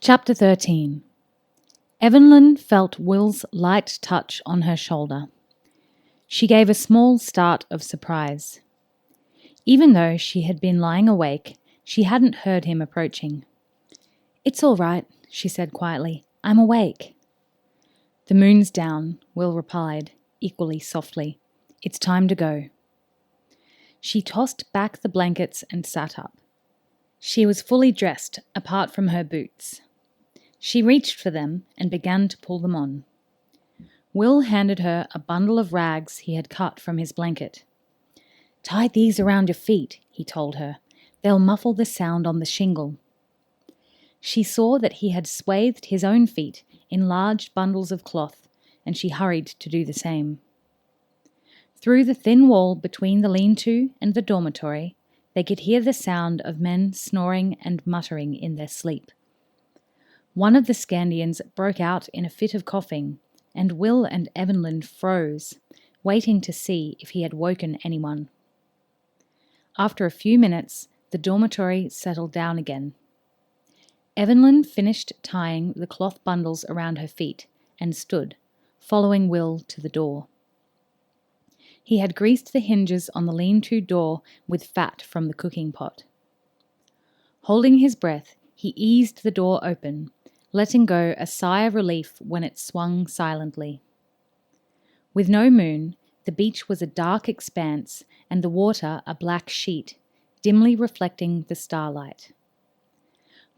Chapter 13. Evanlyn felt Will's light touch on her shoulder. She gave a small start of surprise. Even though she had been lying awake, she hadn't heard him approaching. "It's all right," she said quietly. "I'm awake." "The moon's down," Will replied, equally softly. "It's time to go." She tossed back the blankets and sat up. She was fully dressed, apart from her boots. She reached for them and began to pull them on. Will handed her a bundle of rags he had cut from his blanket. "Tie these around your feet," he told her. "They'll muffle the sound on the shingle." She saw that he had swathed his own feet in large bundles of cloth, and she hurried to do the same. Through the thin wall between the lean-to and the dormitory, they could hear the sound of men snoring and muttering in their sleep. One of the Skandians broke out in a fit of coughing, and Will and Evanlyn froze, waiting to see if he had woken anyone. After a few minutes, the dormitory settled down again. Evanlyn finished tying the cloth bundles around her feet and stood, following Will to the door. He had greased the hinges on the lean-to door with fat from the cooking pot. Holding his breath, he eased the door open, letting go a sigh of relief when it swung silently. With no moon, the beach was a dark expanse and the water a black sheet, dimly reflecting the starlight.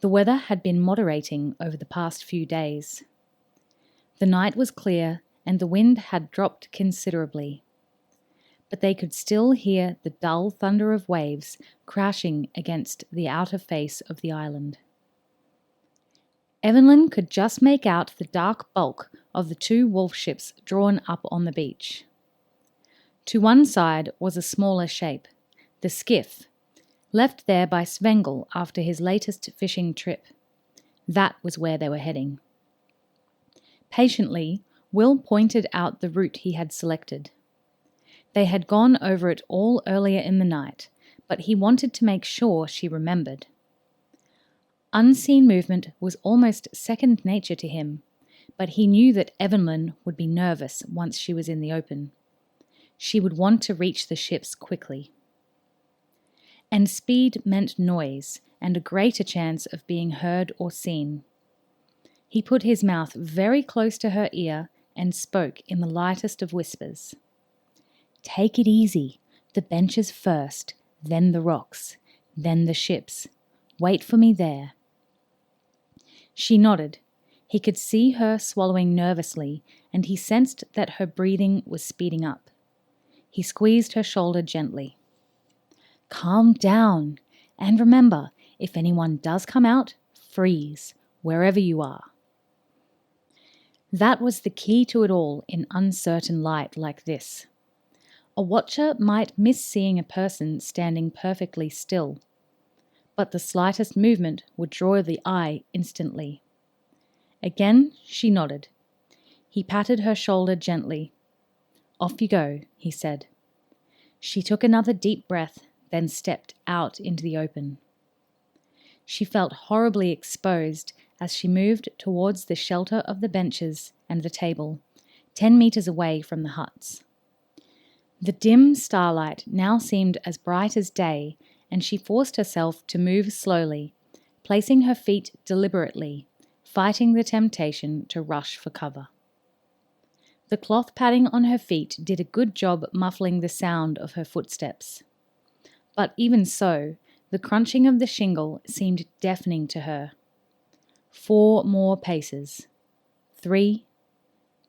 The weather had been moderating over the past few days. The night was clear and the wind had dropped considerably, but they could still hear the dull thunder of waves crashing against the outer face of the island. Evanlyn could just make out the dark bulk of the two wolf ships drawn up on the beach. To one side was a smaller shape, the skiff, left there by Svengel after his latest fishing trip. That was where they were heading. Patiently, Will pointed out the route he had selected. They had gone over it all earlier in the night, but he wanted to make sure she remembered. Unseen movement was almost second nature to him, but he knew that Evanlyn would be nervous once she was in the open. She would want to reach the ships quickly. And speed meant noise and a greater chance of being heard or seen. He put his mouth very close to her ear and spoke in the lightest of whispers. "Take it easy. The benches first, then the rocks, then the ships. Wait for me there." She nodded. He could see her swallowing nervously, and he sensed that her breathing was speeding up. He squeezed her shoulder gently. "Calm down, and remember, if anyone does come out, freeze, wherever you are." That was the key to it all in uncertain light like this. A watcher might miss seeing a person standing perfectly still, but the slightest movement would draw the eye instantly. Again she nodded. He patted her shoulder gently. "Off you go," he said. She took another deep breath, then stepped out into the open. She felt horribly exposed as she moved towards the shelter of the benches and the table, 10 meters away from the huts. The dim starlight now seemed as bright as day, and she forced herself to move slowly, placing her feet deliberately, fighting the temptation to rush for cover. The cloth padding on her feet did a good job muffling the sound of her footsteps. But even so, the crunching of the shingle seemed deafening to her. 4 more paces. 3,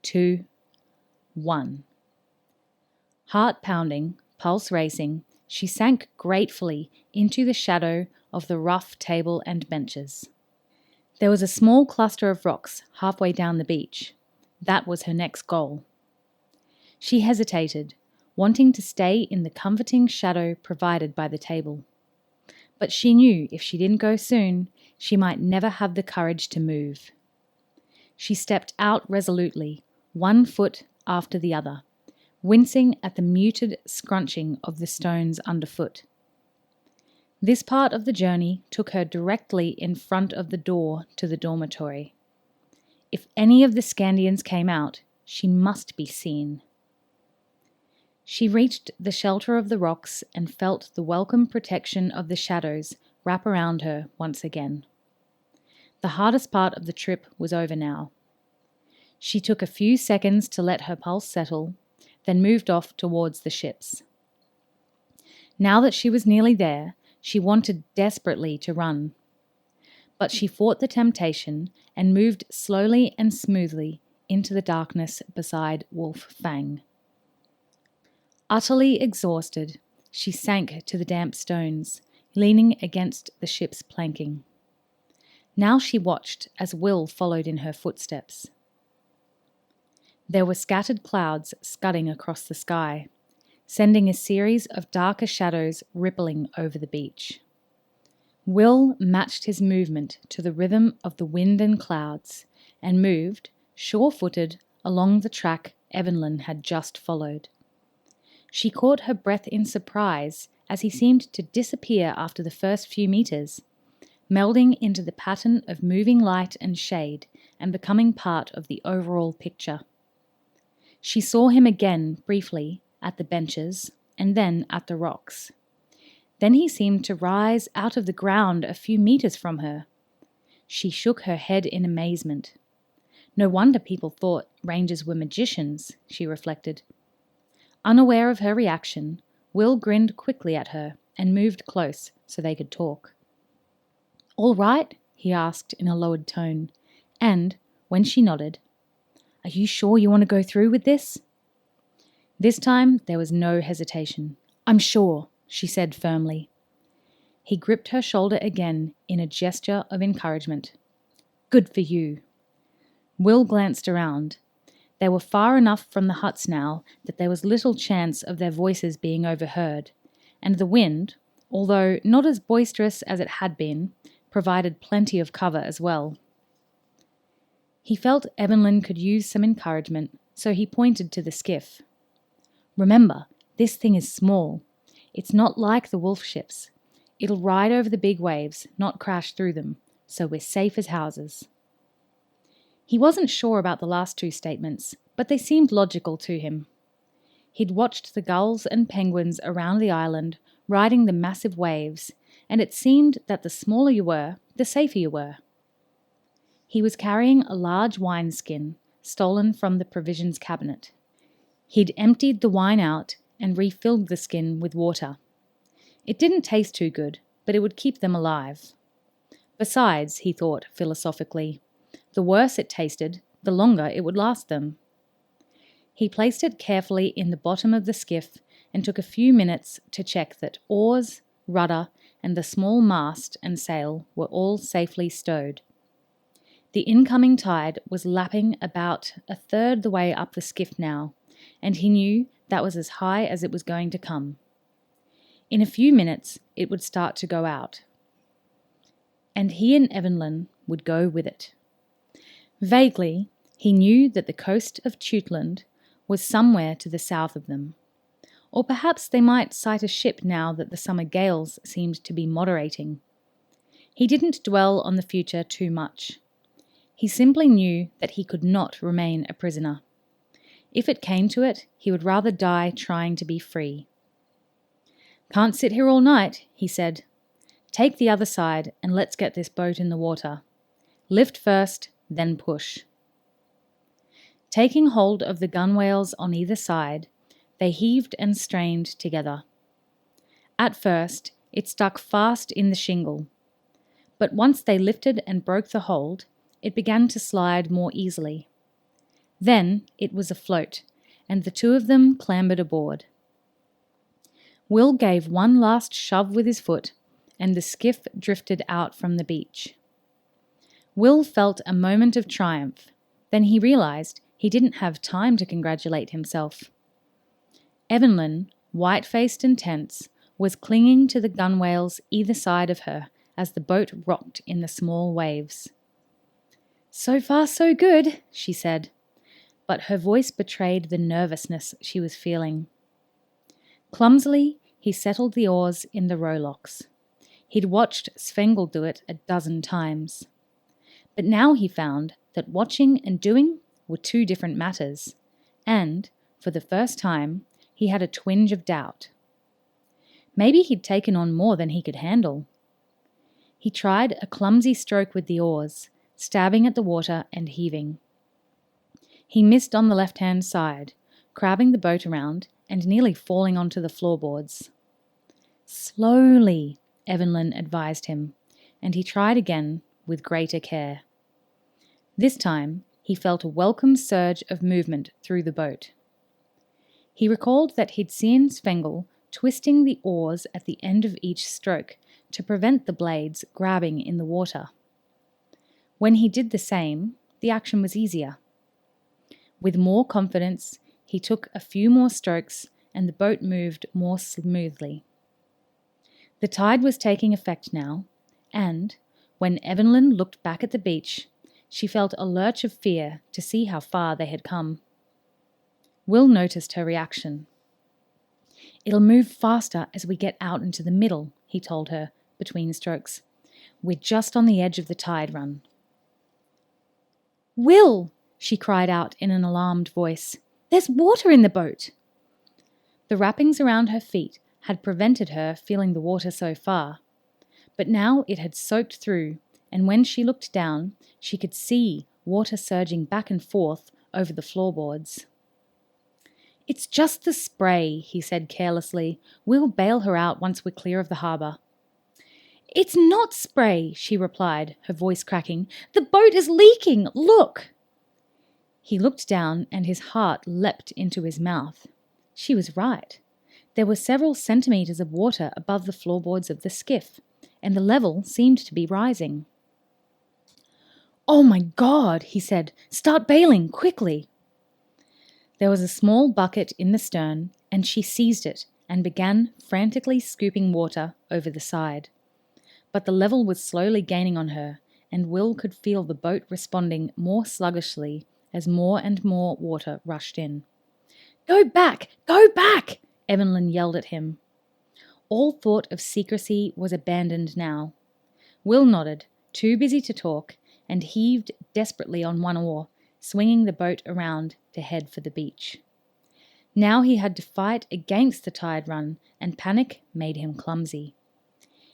2, 1. Heart pounding, pulse racing, she sank gratefully into the shadow of the rough table and benches. There was a small cluster of rocks halfway down the beach. That was her next goal. She hesitated, wanting to stay in the comforting shadow provided by the table. But she knew if she didn't go soon, she might never have the courage to move. She stepped out resolutely, one foot after the other, wincing at the muted scrunching of the stones underfoot. This part of the journey took her directly in front of the door to the dormitory. If any of the Skandians came out, she must be seen. She reached the shelter of the rocks and felt the welcome protection of the shadows wrap around her once again. The hardest part of the trip was over now. She took a few seconds to let her pulse settle, then moved off towards the ships. Now that she was nearly there, she wanted desperately to run. But she fought the temptation and moved slowly and smoothly into the darkness beside Wolf Fang. Utterly exhausted, she sank to the damp stones, leaning against the ship's planking. Now she watched as Will followed in her footsteps. There were scattered clouds scudding across the sky, sending a series of darker shadows rippling over the beach. Will matched his movement to the rhythm of the wind and clouds and moved, sure-footed, along the track Evanlyn had just followed. She caught her breath in surprise as he seemed to disappear after the first few meters, melding into the pattern of moving light and shade and becoming part of the overall picture. She saw him again briefly at the benches and then at the rocks. Then he seemed to rise out of the ground a few meters from her. She shook her head in amazement. No wonder people thought rangers were magicians, she reflected. Unaware of her reaction, Will grinned quickly at her and moved close so they could talk. "All right?" he asked in a lowered tone, and, when she nodded, "Are you sure you want to go through with this?" This time there was no hesitation. "I'm sure," she said firmly. He gripped her shoulder again in a gesture of encouragement. "Good for you." Will glanced around. They were far enough from the huts now that there was little chance of their voices being overheard, and the wind, although not as boisterous as it had been, provided plenty of cover as well. He felt Evanlyn could use some encouragement, so he pointed to the skiff. "Remember, this thing is small. It's not like the wolf ships. It'll ride over the big waves, not crash through them, so we're safe as houses." He wasn't sure about the last two statements, but they seemed logical to him. He'd watched the gulls and penguins around the island riding the massive waves, and it seemed that the smaller you were, the safer you were. He was carrying a large wineskin stolen from the provisions cabinet. He'd emptied the wine out and refilled the skin with water. It didn't taste too good, but it would keep them alive. Besides, he thought philosophically, the worse it tasted, the longer it would last them. He placed it carefully in the bottom of the skiff and took a few minutes to check that oars, rudder, and the small mast and sail were all safely stowed. The incoming tide was lapping about a third the way up the skiff now, and he knew that was as high as it was going to come. In a few minutes, it would start to go out. And he and Evanlyn would go with it. Vaguely, he knew that the coast of Tutland was somewhere to the south of them. Or perhaps they might sight a ship now that the summer gales seemed to be moderating. He didn't dwell on the future too much. He simply knew that he could not remain a prisoner. If it came to it, he would rather die trying to be free. "Can't sit here all night," he said. "Take the other side and let's get this boat in the water. Lift first, then push." Taking hold of the gunwales on either side, they heaved and strained together. At first, it stuck fast in the shingle, but once they lifted and broke the hold, it began to slide more easily. Then it was afloat, and the two of them clambered aboard. Will gave one last shove with his foot, and the skiff drifted out from the beach. Will felt a moment of triumph. Then he realized he didn't have time to congratulate himself. Evanlyn, white-faced and tense, was clinging to the gunwales either side of her as the boat rocked in the small waves. "So far, so good," she said, but her voice betrayed the nervousness she was feeling. Clumsily, he settled the oars in the rowlocks. He'd watched Svengel do it a dozen times. But now he found that watching and doing were two different matters, and, for the first time, he had a twinge of doubt. Maybe he'd taken on more than he could handle. He tried a clumsy stroke with the oars, stabbing at the water and heaving. He missed on the left-hand side, crabbing the boat around and nearly falling onto the floorboards. "Slowly," Evanlyn advised him, and he tried again with greater care. This time, he felt a welcome surge of movement through the boat. He recalled that he'd seen Svengel twisting the oars at the end of each stroke to prevent the blades grabbing in the water. When he did the same, the action was easier. With more confidence, he took a few more strokes and the boat moved more smoothly. The tide was taking effect now, and, when Evanlyn looked back at the beach, she felt a lurch of fear to see how far they had come. Will noticed her reaction. "It'll move faster as we get out into the middle," he told her, between strokes. "We're just on the edge of the tide run." "Will!" she cried out in an alarmed voice. "There's water in the boat!" The wrappings around her feet had prevented her feeling the water so far, but now it had soaked through, and when she looked down, she could see water surging back and forth over the floorboards. "It's just the spray," he said carelessly. "We'll bail her out once we're clear of the harbour." "It's not spray," she replied, her voice cracking. "The boat is leaking! Look!" He looked down and his heart leapt into his mouth. She was right. There were several centimetres of water above the floorboards of the skiff, and the level seemed to be rising. "Oh my God," he said. "Start bailing, quickly." There was a small bucket in the stern, and she seized it and began frantically scooping water over the side. But the level was slowly gaining on her, and Will could feel the boat responding more sluggishly as more and more water rushed in. "Go back! Go back!" Evanlyn yelled at him. All thought of secrecy was abandoned now. Will nodded, too busy to talk, and heaved desperately on one oar, swinging the boat around to head for the beach. Now he had to fight against the tide run, and panic made him clumsy.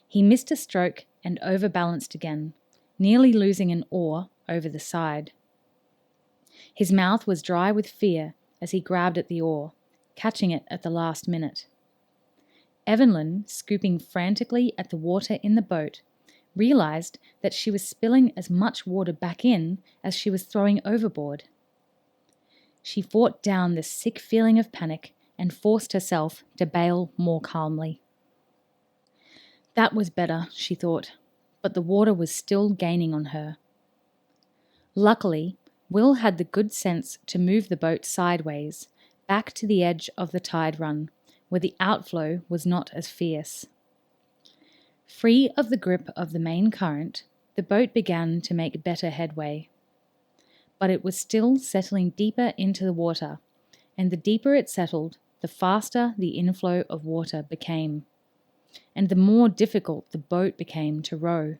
He missed a stroke and overbalanced again, nearly losing an oar over the side. His mouth was dry with fear as he grabbed at the oar, catching it at the last minute. Evanlyn, scooping frantically at the water in the boat, realized that she was spilling as much water back in as she was throwing overboard. She fought down the sick feeling of panic and forced herself to bail more calmly. That was better, she thought, but the water was still gaining on her. Luckily, Will had the good sense to move the boat sideways, back to the edge of the tide run, where the outflow was not as fierce. Free of the grip of the main current, the boat began to make better headway. But it was still settling deeper into the water, and the deeper it settled, the faster the inflow of water became, and the more difficult the boat became to row.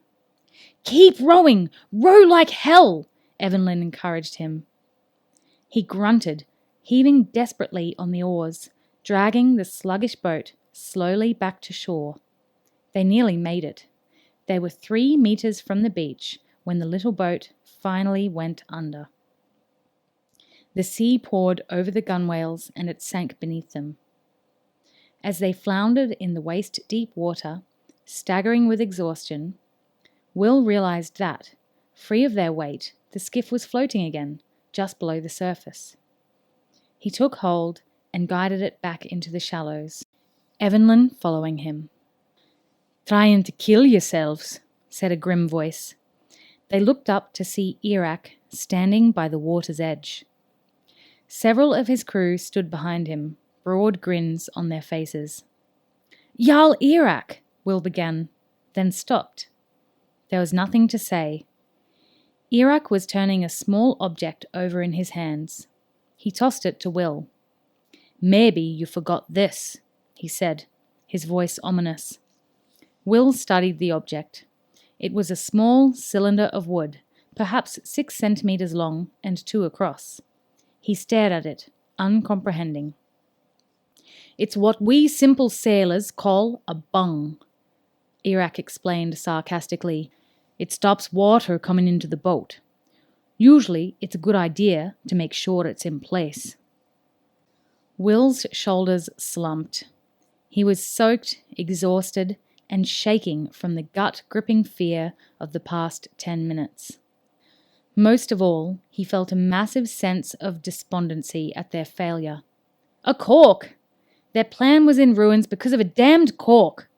"Keep rowing! Row like hell!" Evanlyn encouraged him. He grunted, heaving desperately on the oars, dragging the sluggish boat slowly back to shore. They nearly made it. They were 3 meters from the beach when the little boat finally went under. The sea poured over the gunwales and it sank beneath them. As they floundered in the waist-deep water, staggering with exhaustion, Will realized that, free of their weight, the skiff was floating again, just below the surface. He took hold and guided it back into the shallows, Evanlyn following him. "Trying to kill yourselves," said a grim voice. They looked up to see Irak standing by the water's edge. Several of his crew stood behind him, broad grins on their faces. "Jarl Irak," Will began, then stopped. There was nothing to say. Irak was turning a small object over in his hands. He tossed it to Will. "Maybe you forgot this," he said, his voice ominous. Will studied the object. It was a small cylinder of wood, perhaps 6 centimeters long and 2 across. He stared at it, uncomprehending. "It's what we simple sailors call a bung," Iraq explained sarcastically. "It stops water coming into the boat. Usually, it's a good idea to make sure it's in place." Will's shoulders slumped. He was soaked, exhausted, and shaking from the gut-gripping fear of the past 10 minutes. Most of all, he felt a massive sense of despondency at their failure. A cork! Their plan was in ruins because of a damned cork!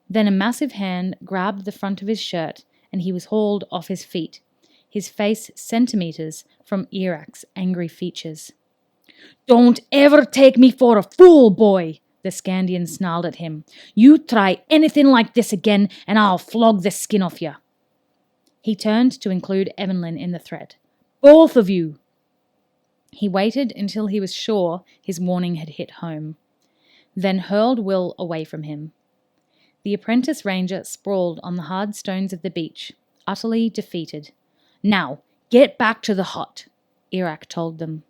Then a massive hand grabbed the front of his shirt and he was hauled off his feet, his face centimeters from Iraq's angry features. "Don't ever take me for a fool, boy!" the Skandian snarled at him. "You try anything like this again and I'll flog the skin off you." He turned to include Evanlyn in the threat. "Both of you!" He waited until he was sure his warning had hit home, then hurled Will away from him. The apprentice ranger sprawled on the hard stones of the beach, utterly defeated. "Now, get back to the hut," Iraq told them.